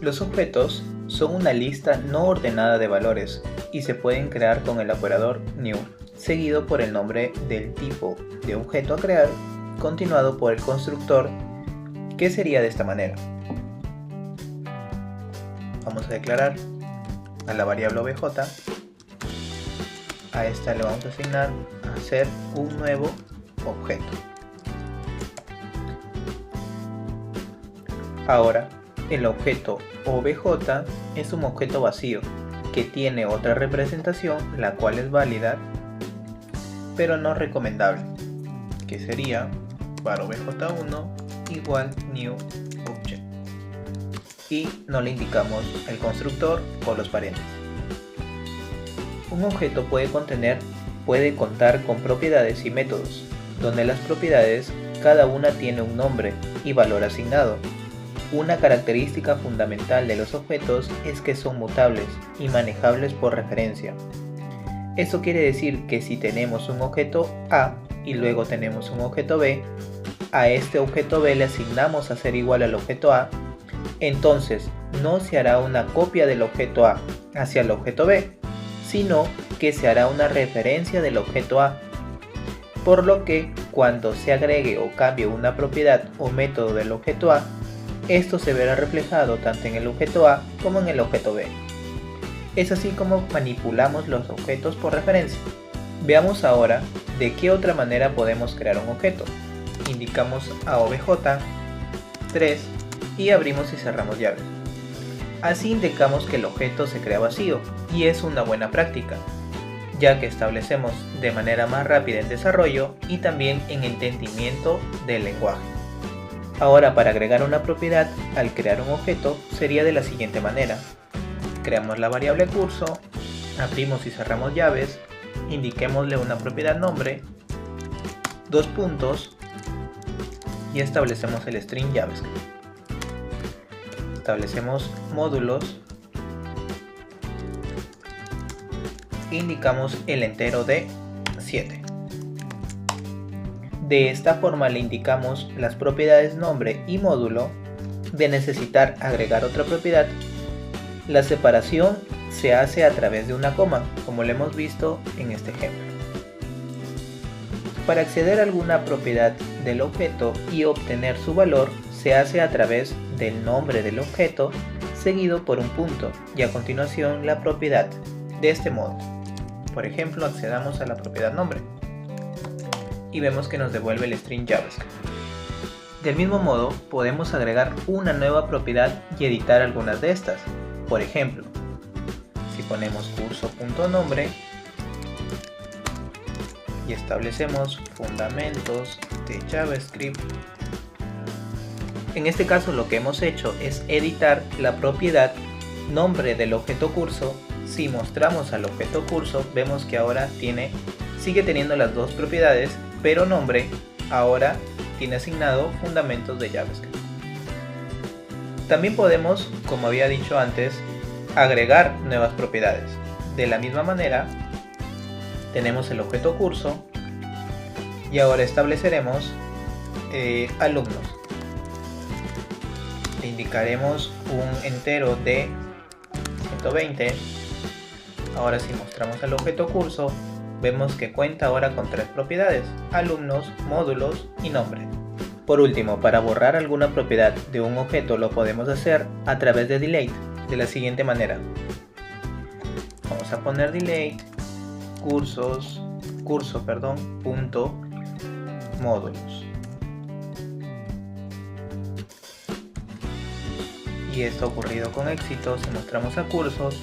Los objetos son una lista no ordenada de valores y se pueden crear con el operador new, seguido por el nombre del tipo de objeto a crear, continuado por el constructor, que sería de esta manera. Vamos a declarar a la variable obj, a esta le vamos a asignar a hacer un nuevo objeto. Ahora, el objeto obj es un objeto vacío que tiene otra representación, la cual es válida pero no recomendable, que sería var obj1 igual new object, y no le indicamos el constructor o los paréntesis. Un objeto puede contar con propiedades y métodos, donde las propiedades cada una tiene un nombre y valor asignado. Una característica fundamental de los objetos es que son mutables y manejables por referencia. Esto quiere decir que si tenemos un objeto A y luego tenemos un objeto B, a este objeto B le asignamos a ser igual al objeto A, entonces no se hará una copia del objeto A hacia el objeto B, sino que se hará una referencia del objeto A, por lo que cuando se agregue o cambie una propiedad o método del objeto A, esto se verá reflejado tanto en el objeto A como en el objeto B. Es así como manipulamos los objetos por referencia. Veamos ahora de qué otra manera podemos crear un objeto. Indicamos a obj3 y abrimos y cerramos llaves. Así indicamos que el objeto se crea vacío, y es una buena práctica, ya que establecemos de manera más rápida en desarrollo y también en entendimiento del lenguaje. Ahora, para agregar una propiedad al crear un objeto sería de la siguiente manera. Creamos la variable curso, abrimos y cerramos llaves, indiquémosle una propiedad nombre, dos puntos y establecemos el string JavaScript. Establecemos módulos, indicamos el entero de 7. De esta forma le indicamos las propiedades nombre y módulo. De necesitar agregar otra propiedad, la separación se hace a través de una coma, como lo hemos visto en este ejemplo. Para acceder a alguna propiedad del objeto y obtener su valor, se hace a través del nombre del objeto seguido por un punto y a continuación la propiedad. De este modo, por ejemplo, accedamos a la propiedad nombre y vemos que nos devuelve el string JavaScript. Del mismo modo, podemos agregar una nueva propiedad y editar algunas de estas. Por ejemplo, si ponemos curso.nombre y establecemos fundamentos de JavaScript, en este caso lo que hemos hecho es editar la propiedad nombre del objeto curso. Si mostramos al objeto curso, vemos que ahora sigue teniendo las dos propiedades, pero nombre ahora tiene asignado fundamentos de JavaScript. También podemos, como había dicho antes, agregar nuevas propiedades. De la misma manera, tenemos el objeto curso y ahora estableceremos alumnos. Le indicaremos un entero de 120. Ahora, si mostramos el objeto curso, vemos que cuenta ahora con 3 propiedades: alumnos, módulos y nombre. Por último, para borrar alguna propiedad de un objeto lo podemos hacer a través de delete, de la siguiente manera. Vamos a poner delete punto módulos. Y esto ha ocurrido con éxito. Si mostramos a cursos,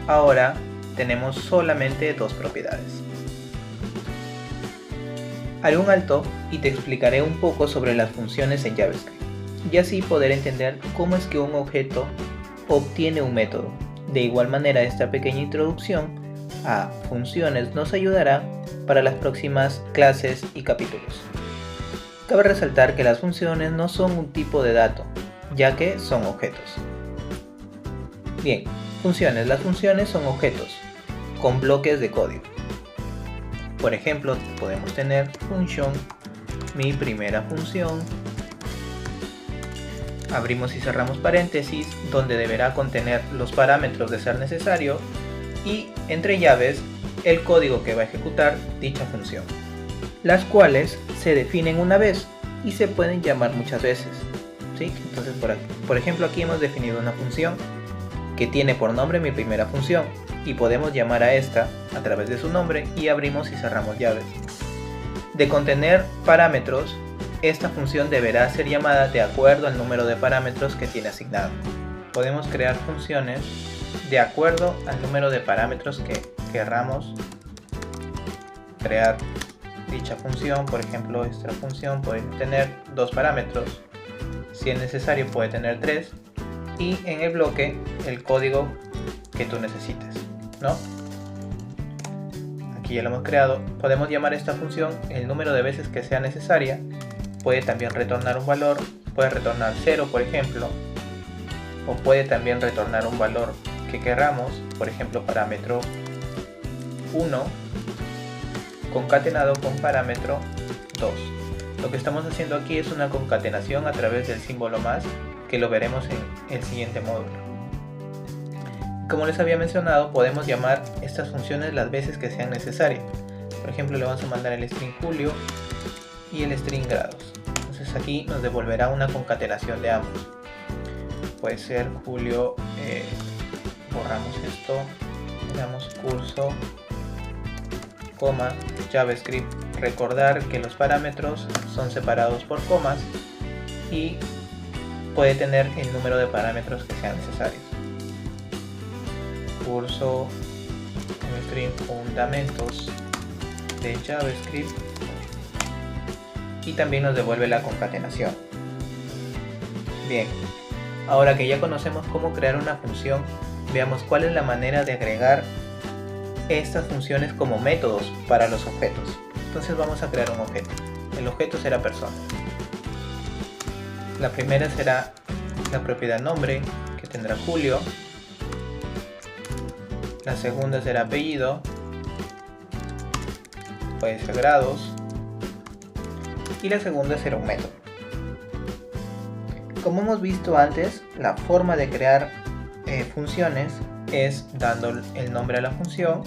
ahora tenemos solamente 2 propiedades. Haré un alto y te explicaré un poco sobre las funciones en JavaScript, y así poder entender cómo es que un objeto obtiene un método. De igual manera, esta pequeña introducción a funciones nos ayudará para las próximas clases y capítulos. Cabe resaltar que las funciones no son un tipo de dato, ya que son objetos. Bien, funciones. Las funciones son objetos con bloques de código. Por ejemplo, podemos tener function, mi primera función, abrimos y cerramos paréntesis, donde deberá contener los parámetros de ser necesario y entre llaves el código que va a ejecutar dicha función, las cuales se definen una vez y se pueden llamar muchas veces, ¿sí? Entonces por ejemplo aquí hemos definido una función que tiene por nombre mi primera función y podemos llamar a esta a través de su nombre y abrimos y cerramos llaves. De contener parámetros, esta función deberá ser llamada de acuerdo al número de parámetros que tiene asignado. Podemos crear funciones de acuerdo al número de parámetros que querramos crear dicha función. Por ejemplo, esta función puede tener 2 parámetros, si es necesario puede tener 3, y en el bloque el código que tú necesites, ¿no? Aquí ya lo hemos creado. Podemos llamar esta función el número de veces que sea necesaria. Puede también retornar un valor, puede retornar 0 por ejemplo, o puede también retornar un valor que querramos, por ejemplo parámetro 1 concatenado con parámetro 2. Lo que estamos haciendo aquí es una concatenación a través del símbolo más, que lo veremos en el siguiente módulo. Como les había mencionado, podemos llamar estas funciones las veces que sean necesarias. Por ejemplo, le vamos a mandar el string julio y el string grados. Entonces aquí nos devolverá una concatenación de ambos. Puede ser julio, borramos esto, le damos curso, coma, JavaScript. Recordar que los parámetros son separados por comas y puede tener el número de parámetros que sean necesarios. Curso, string fundamentos de JavaScript, y también nos devuelve la concatenación. Bien, ahora que ya conocemos cómo crear una función, veamos cuál es la manera de agregar estas funciones como métodos para los objetos. Entonces vamos a crear un objeto. El objeto será persona. La primera será la propiedad nombre, que tendrá Julio. La segunda será apellido, puede ser grados, y la segunda será un método. Como hemos visto antes, la forma de crear funciones es dando el nombre a la función,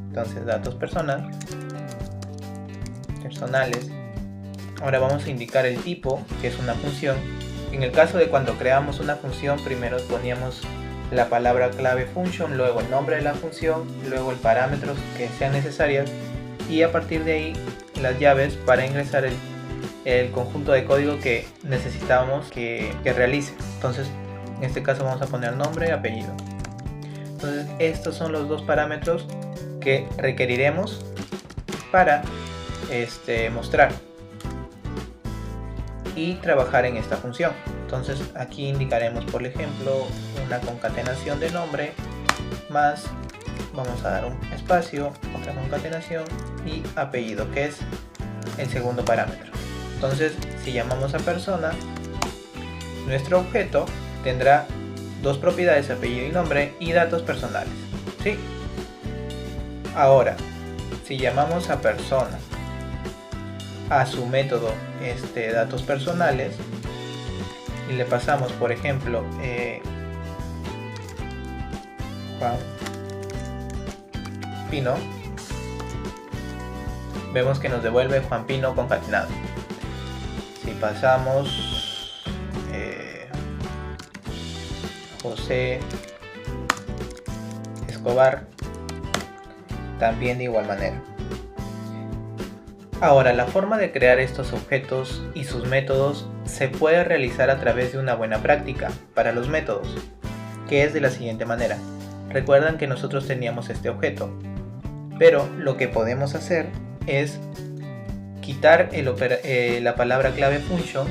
entonces datos personales. Ahora vamos a indicar el tipo, que es una función. En el caso de cuando creamos una función, primero poníamos la palabra clave function, luego el nombre de la función, luego el parámetros que sean necesarios y a partir de ahí las llaves para ingresar el conjunto de código que necesitamos que realice. Entonces en este caso vamos a poner nombre y apellido. Entonces estos son los dos parámetros que requeriremos para mostrar y trabajar en esta función. Entonces aquí indicaremos, por ejemplo, una concatenación de nombre más, vamos a dar un espacio, otra concatenación y apellido, que es el segundo parámetro. Entonces si llamamos a persona, nuestro objeto tendrá dos propiedades, apellido y nombre, y datos personales, ¿sí? Ahora si llamamos a persona a su método datos personales y le pasamos, por ejemplo, Juan Pino, vemos que nos devuelve Juan Pino concatenado. Si pasamos José Escobar, también de igual manera. Ahora, la forma de crear estos objetos y sus métodos se puede realizar a través de una buena práctica para los métodos, que es de la siguiente manera. Recuerdan que nosotros teníamos este objeto, pero lo que podemos hacer es quitar la palabra clave function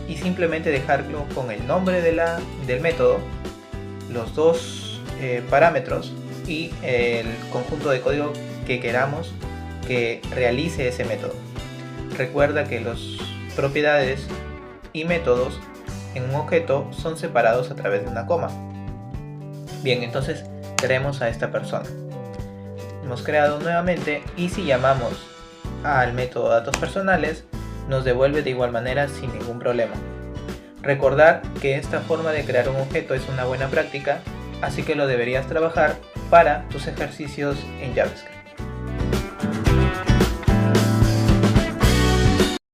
y simplemente dejarlo con el nombre del método, los dos parámetros y el conjunto de código que queramos que realice ese método. Recuerda que las propiedades y métodos en un objeto son separados a través de una coma. Bien, entonces tenemos a esta persona. Hemos creado nuevamente y si llamamos al método datos personales nos devuelve de igual manera sin ningún problema. Recordar que esta forma de crear un objeto es una buena práctica, así que lo deberías trabajar para tus ejercicios en JavaScript.